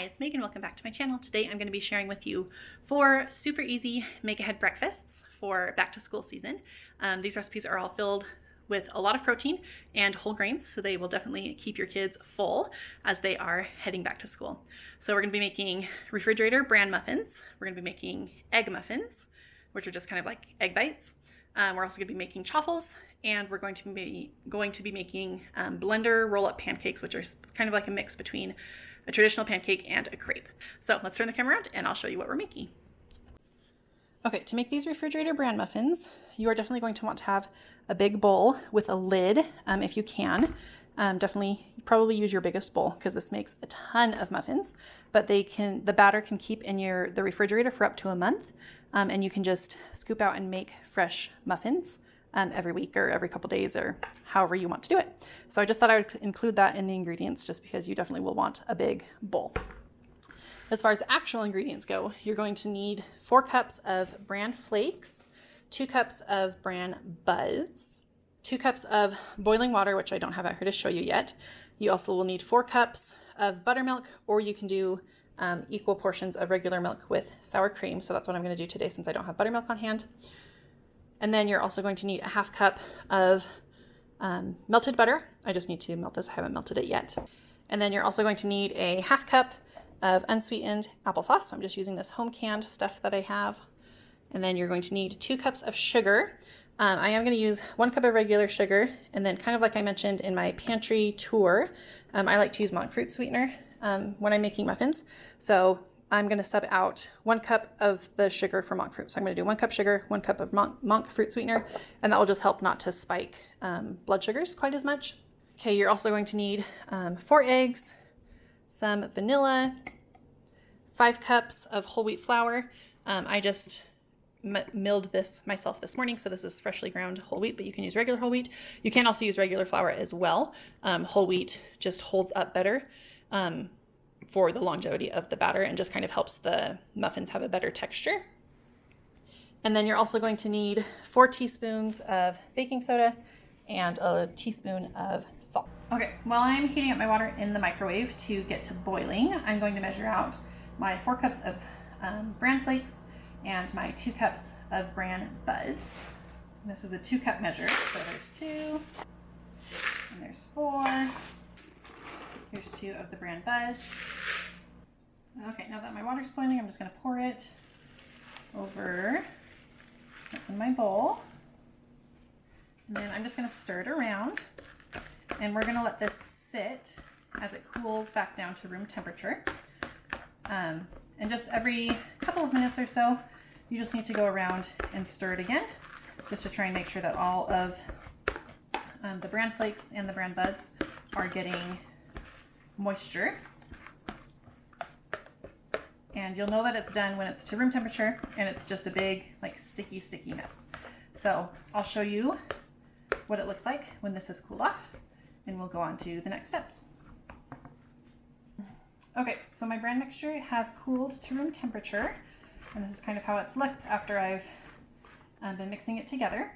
Hi, it's Megan. Welcome back to my channel. Today I'm going to be sharing with you 4 super easy make-ahead breakfasts for back to school season. These recipes are all filled with a lot of protein and whole grains, so they will definitely keep your kids full as they are heading back to school. So we're going to be making refrigerator bran muffins. We're going to be making egg muffins, which are just kind of like egg bites. We're also going to be making truffles, and we're going to be making blender roll-up pancakes, which are kind of like a mix between a traditional pancake and a crepe. So let's turn the camera around and I'll show you what we're making. Okay, to make these refrigerator bran muffins, you are definitely going to want to have a big bowl with a lid if you can. Definitely probably use your biggest bowl because this makes a ton of muffins, but the batter can keep in the refrigerator for up to a month, and you can just scoop out and make fresh muffins every week or every couple days or however you want to do it. So I just thought I would include that in the ingredients just because you definitely will want a big bowl. As far as actual ingredients go, you're going to need 4 cups of bran flakes, 2 cups of bran buds, 2 cups of boiling water, which I don't have out here to show you yet. You also will need 4 cups of buttermilk, or you can do equal portions of regular milk with sour cream. So that's what I'm going to do today since I don't have buttermilk on hand. And then you're also going to need a 1/2 cup of melted butter. I just need to melt this. I haven't melted it yet. And then you're also going to need a 1/2 cup of unsweetened applesauce. So I'm just using this home canned stuff that I have. And then you're going to need 2 cups of sugar. I am going to use 1 cup of regular sugar. And then kind of like I mentioned in my pantry tour, I like to use monk fruit sweetener when I'm making muffins. So I'm going to sub out 1 cup of the sugar for monk fruit. So I'm going to do 1 cup sugar, 1 cup of monk fruit sweetener, and that will just help not to spike blood sugars quite as much. Okay, you're also going to need 4 eggs, some vanilla, 5 cups of whole wheat flour. I just milled this myself this morning, so this is freshly ground whole wheat, but you can use regular whole wheat. You can also use regular flour as well. Whole wheat just holds up better for the longevity of the batter and just kind of helps the muffins have a better texture. And then you're also going to need 4 teaspoons of baking soda and a teaspoon of salt. Okay, while I'm heating up my water in the microwave to get to boiling, I'm going to measure out my 4 cups of bran flakes and my 2 cups of bran buds. And this is a 2-cup measure, so there's 2, and there's 4. Here's 2 of the bran buds. Okay, now that my water's boiling, I'm just going to pour it over what's in my bowl. And then I'm just going to stir it around. And we're going to let this sit as it cools back down to room temperature. And just every couple of minutes or so, you just need to go around and stir it again, just to try and make sure that all of the bran flakes and the bran buds are getting moisture. And you'll know that it's done when it's to room temperature and it's just a big like sticky mess. So I'll show you what it looks like when this has cooled off, and we'll go on to the next steps. Okay, so my bran mixture has cooled to room temperature, and this is kind of how it's looked after I've been mixing it together.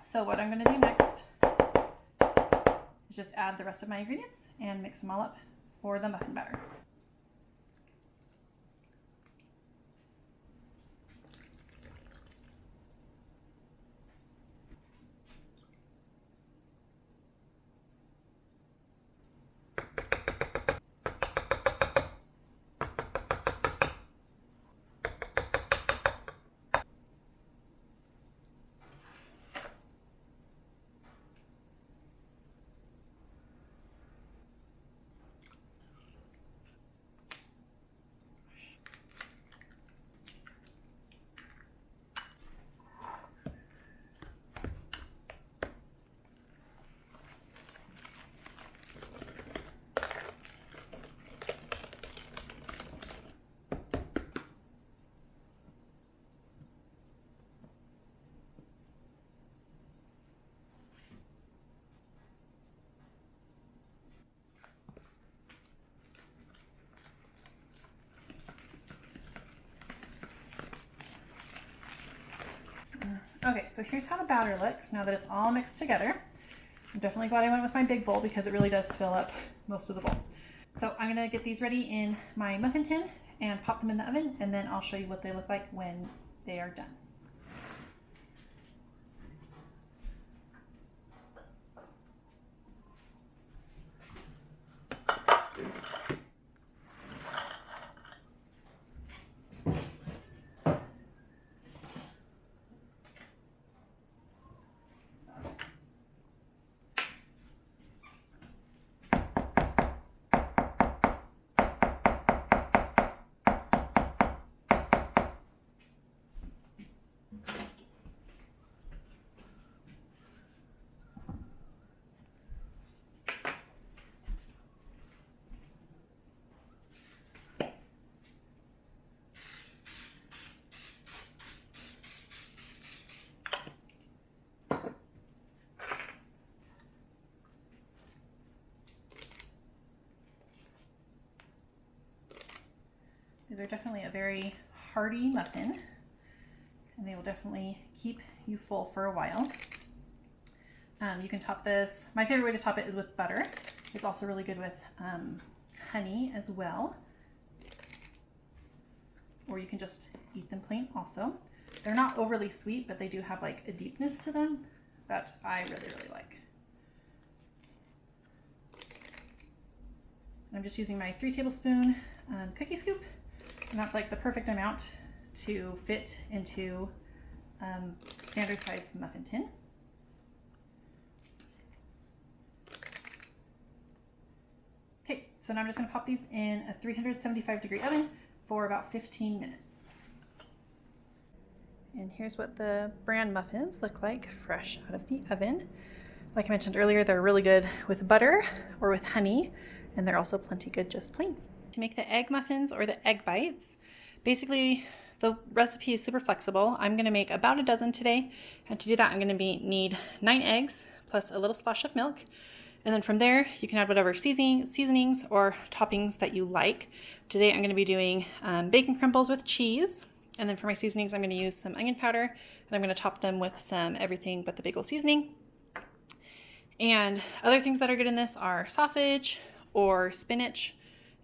So what I'm going to do next is just add the rest of my ingredients and mix them all up for the muffin batter. Okay, so here's how the batter looks now that it's all mixed together. I'm definitely glad I went with my big bowl because it really does fill up most of the bowl. So I'm gonna get these ready in my muffin tin and pop them in the oven, and then I'll show you what they look like when they are done. These are definitely a very hearty muffin, and they will definitely keep you full for a while. You can top this, my favorite way to top it is with butter. It's also really good with honey as well. Or you can just eat them plain also. They're not overly sweet, but they do have like a deepness to them that I really, really like. I'm just using my 3 tablespoon cookie scoop, and that's like the perfect amount to fit into standard size muffin tin. Okay, so now I'm just gonna pop these in a 375-degree oven for about 15 minutes. And here's what the bran muffins look like fresh out of the oven. Like I mentioned earlier, they're really good with butter or with honey, and they're also plenty good just plain. To make the egg muffins or the egg bites, basically the recipe is super flexible. I'm gonna make about a dozen today, and to do that I'm gonna need 9 eggs plus a little splash of milk. And then from there, you can add whatever seasonings or toppings that you like. Today I'm going to be doing bacon crumbles with cheese. And then for my seasonings, I'm going to use some onion powder, and I'm going to top them with some everything but the bagel seasoning. And other things that are good in this are sausage or spinach,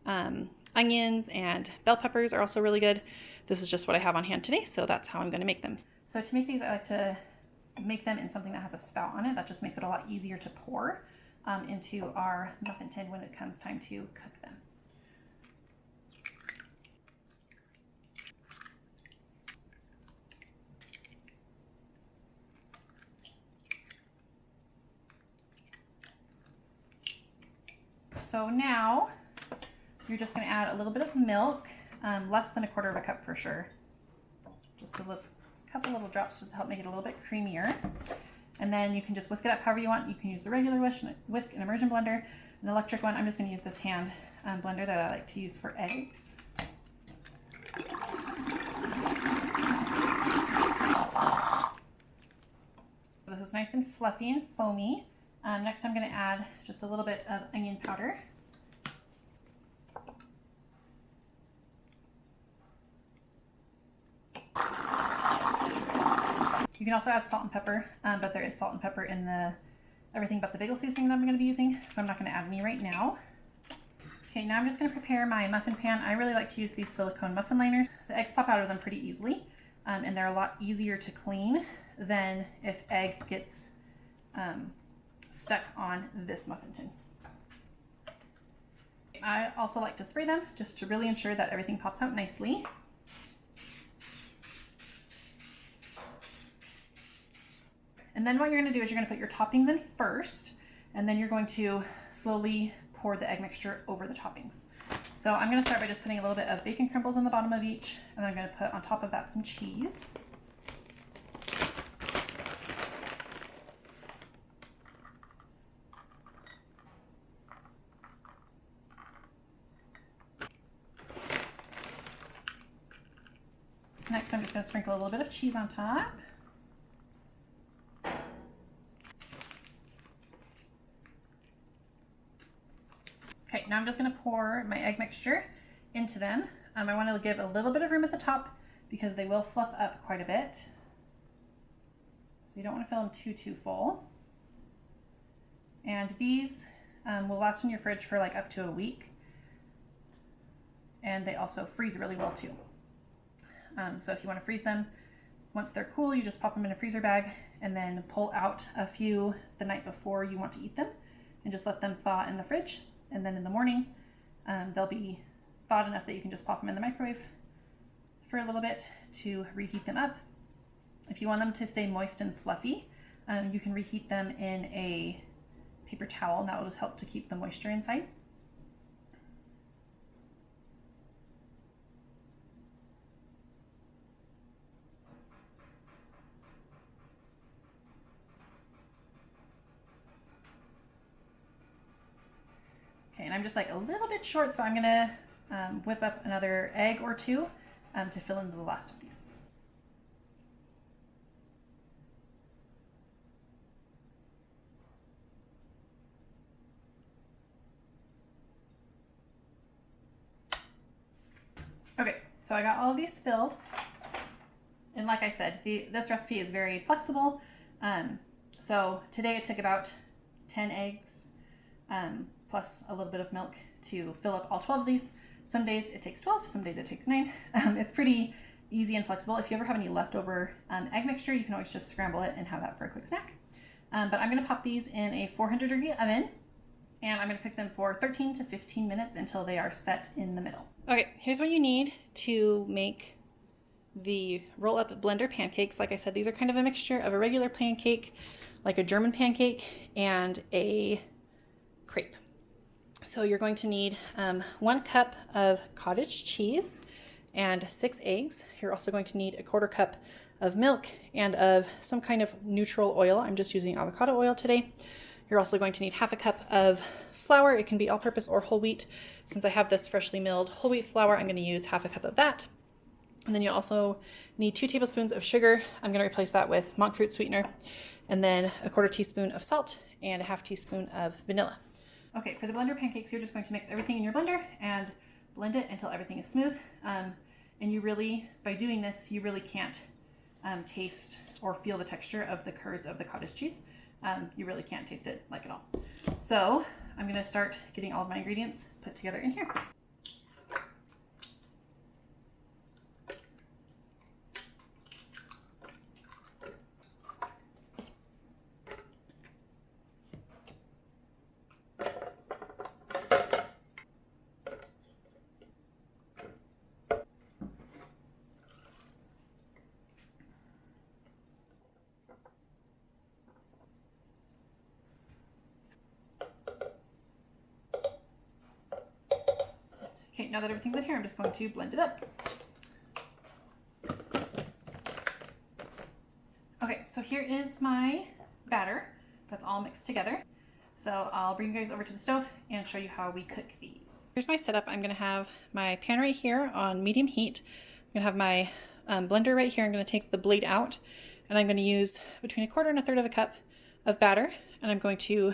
onions, and bell peppers are also really good. This is just what I have on hand today, so that's how I'm going to make them. So to make these, I like to make them in something that has a spout on it. That just makes it a lot easier to pour into our muffin tin when it comes time to cook them. So now you're just going to add a little bit of milk, less than 1/4 cup for sure. Just a couple little drops just to help make it a little bit creamier. And then you can just whisk it up however you want. You can use the regular whisk, an immersion blender, an electric one. I'm just going to use this hand blender that I like to use for eggs. This is nice and fluffy and foamy. Next I'm going to add just a little bit of onion powder. You can also add salt and pepper, but there is salt and pepper in the everything but the bagel seasoning that I'm going to be using, so I'm not going to add any right now. Okay, now I'm just going to prepare my muffin pan. I really like to use these silicone muffin liners. The eggs pop out of them pretty easily, and they're a lot easier to clean than if egg gets stuck on this muffin tin. I also like to spray them just to really ensure that everything pops out nicely. And then what you're going to do is you're going to put your toppings in first, and then you're going to slowly pour the egg mixture over the toppings. So I'm going to start by just putting a little bit of bacon crumbles on the bottom of each, and then I'm going to put on top of that some cheese. Next, I'm just going to sprinkle a little bit of cheese on top. Okay, now I'm just going to pour my egg mixture into them. I want to give a little bit of room at the top because they will fluff up quite a bit. So you don't want to fill them too full. And these will last in your fridge for like up to a week. and they also freeze really well too. So if you want to freeze them, once they're cool, you just pop them in a freezer bag and then pull out a few the night before you want to eat them and just let them thaw in the fridge. And then in the morning, they'll be thawed enough that you can just pop them in the microwave for a little bit to reheat them up. If you want them to stay moist and fluffy, you can reheat them in a paper towel, and that will just help to keep the moisture inside. Okay, and I'm just like a little bit short, so I'm gonna whip up another egg or two to fill in the last of these. Okay, so I got all of these filled, and like I said, this recipe is very flexible. So today it took about 10 eggs plus a little bit of milk to fill up all 12 of these. Some days it takes 12, some days it takes 9. It's pretty easy and flexible. If you ever have any leftover egg mixture, you can always just scramble it and have that for a quick snack. But I'm going to pop these in a 400-degree oven, and I'm going to cook them for 13 to 15 minutes until they are set in the middle. Okay, here's what you need to make the roll-up blender pancakes. Like I said, these are kind of a mixture of a regular pancake, like a German pancake, and a crepe. So you're going to need 1 cup of cottage cheese and 6 eggs. You're also going to need a 1/4 cup of milk and of some kind of neutral oil. I'm just using avocado oil today. You're also going to need 1/2 cup of flour. It can be all-purpose or whole wheat. Since I have this freshly milled whole wheat flour, I'm going to use 1/2 cup of that. And then you also need 2 tablespoons of sugar. I'm going to replace that with monk fruit sweetener. And then a 1/4 teaspoon of salt and a 1/2 teaspoon of vanilla. Okay, for the blender pancakes, you're just going to mix everything in your blender and blend it until everything is smooth. And you really, by doing this, you really can't taste or feel the texture of the curds of the cottage cheese. You really can't taste it like at all. So I'm going to start getting all of my ingredients put together in here. Okay, now that everything's in here, I'm just going to blend it up. Okay, so here is my batter that's all mixed together. So I'll bring you guys over to the stove and show you how we cook these. Here's my setup. I'm going to have my pan right here on medium heat. I'm going to have my blender right here. I'm going to take the blade out, and I'm going to use between 1/4 and 1/3 of a cup of batter, and I'm going to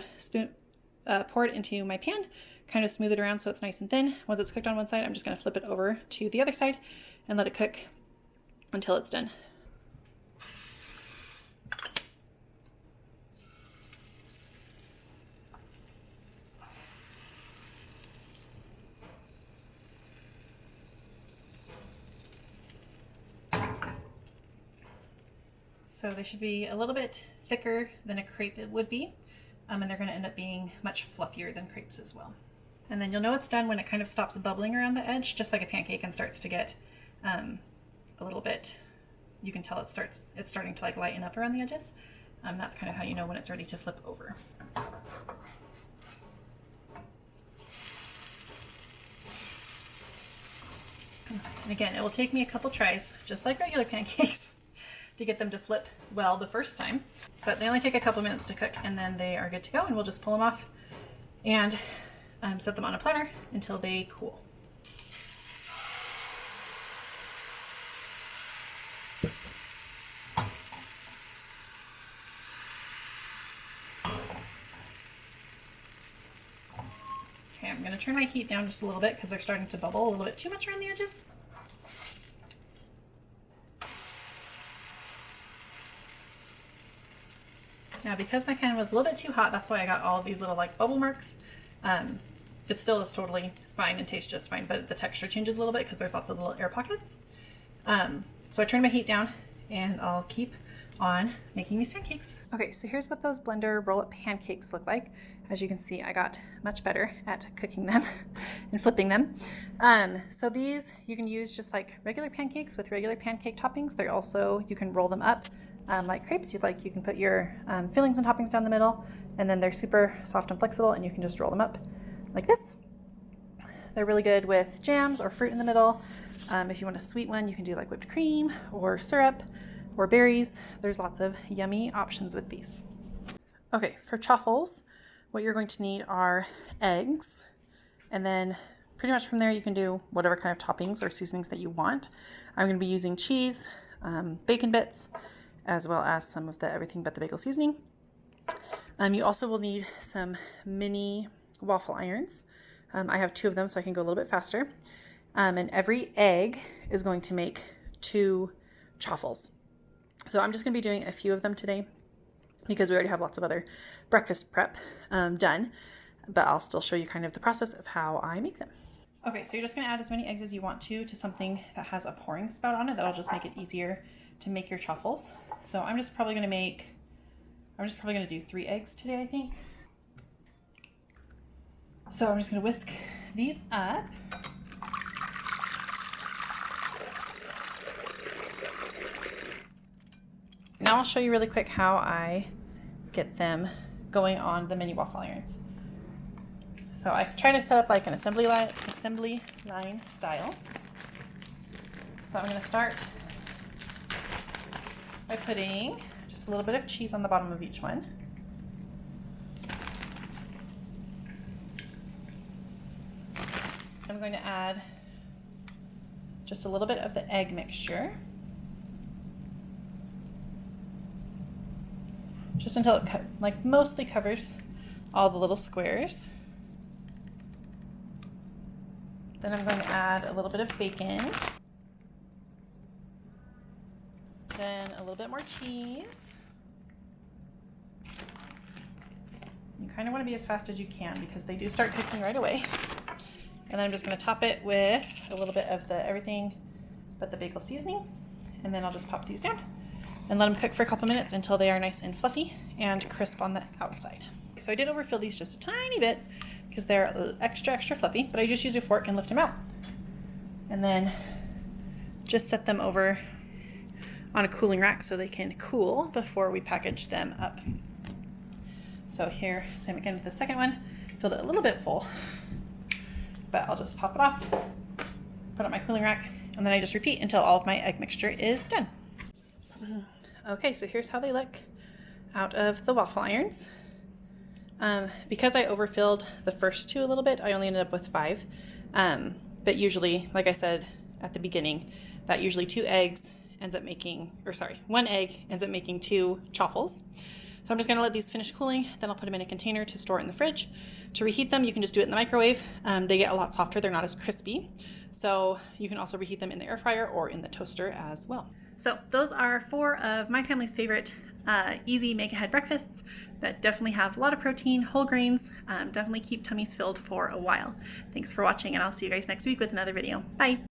pour it into my pan, kind of smooth it around so it's nice and thin. Once it's cooked on one side, I'm just going to flip it over to the other side and let it cook until it's done. So they should be a little bit thicker than a crepe it would be, and they're going to end up being much fluffier than crepes as well. And then you'll know it's done when it kind of stops bubbling around the edge, just like a pancake, and starts to get a little bit, you can tell it's starting to like lighten up around the edges. That's kind of how you know when it's ready to flip over. And again, it will take me a couple tries, just like regular pancakes, to get them to flip well the first time. But they only take a couple minutes to cook, and then they are good to go, and we'll just pull them off and set them on a platter until they cool. Okay, I'm going to turn my heat down just a little bit because they're starting to bubble a little bit too much around the edges. Now, because my pan was a little bit too hot, that's why I got all of these little like bubble marks. It still is totally fine and taste just fine, but the texture changes a little bit because there's lots of little air pockets. So I turned my heat down and I'll keep on making these pancakes. Okay, so here's what those blender roll-up pancakes look like. As you can see, I got much better at cooking them and flipping them. So these you can use just like regular pancakes with regular pancake toppings. They're also, you can roll them up like crepes. You can put your fillings and toppings down the middle, and then they're super soft and flexible, and you can just roll them up like this. They're really good with jams or fruit in the middle. If you want a sweet one, you can do like whipped cream or syrup or berries. There's lots of yummy options with these. Okay, for truffles, what you're going to need are eggs, and then pretty much from there you can do whatever kind of toppings or seasonings that you want. I'm going to be using cheese, bacon bits, as well as some of the everything but the bagel seasoning. You also will need some mini waffle irons. I have 2 of them so I can go a little bit faster. And every egg is going to make 2 truffles. So I'm just going to be doing a few of them today because we already have lots of other breakfast prep done, but I'll still show you kind of the process of how I make them. Okay, so you're just going to add as many eggs as you want to something that has a pouring spout on it. That'll just make it easier to make your truffles. So I'm just probably going to do 3 eggs today, I think. So I'm just going to whisk these up. Now I'll show you really quick how I get them going on the mini waffle irons. So I try to set up like an assembly line style. So I'm going to start by putting just a little bit of cheese on the bottom of each one. I'm going to add just a little bit of the egg mixture, just until it mostly covers all the little squares. Then I'm going to add a little bit of bacon, then a little bit more cheese. You kind of want to be as fast as you can because they do start cooking right away. And then I'm just going to top it with a little bit of the everything but the bagel seasoning. And then I'll just pop these down and let them cook for a couple minutes until they are nice and fluffy and crisp on the outside. So I did overfill these just a tiny bit because they're extra fluffy, but I just use a fork and lift them out. And then just set them over on a cooling rack so they can cool before we package them up. So here, same again with the second one. Filled it a little bit full, but I'll just pop it off, put it on my cooling rack, and then I just repeat until all of my egg mixture is done. Okay, so here's how they look out of the waffle irons. Because I overfilled the first 2 a little bit, I only ended up with 5. But usually, like I said at the beginning, that usually 1 egg ends up making 2 truffles. So I'm just going to let these finish cooling, then I'll put them in a container to store it in the fridge. To reheat them, you can just do it in the microwave. They get a lot softer, they're not as crispy. So you can also reheat them in the air fryer or in the toaster as well. So those are 4 of my family's favorite easy make-ahead breakfasts that definitely have a lot of protein, whole grains, definitely keep tummies filled for a while. Thanks for watching, and I'll see you guys next week with another video. Bye!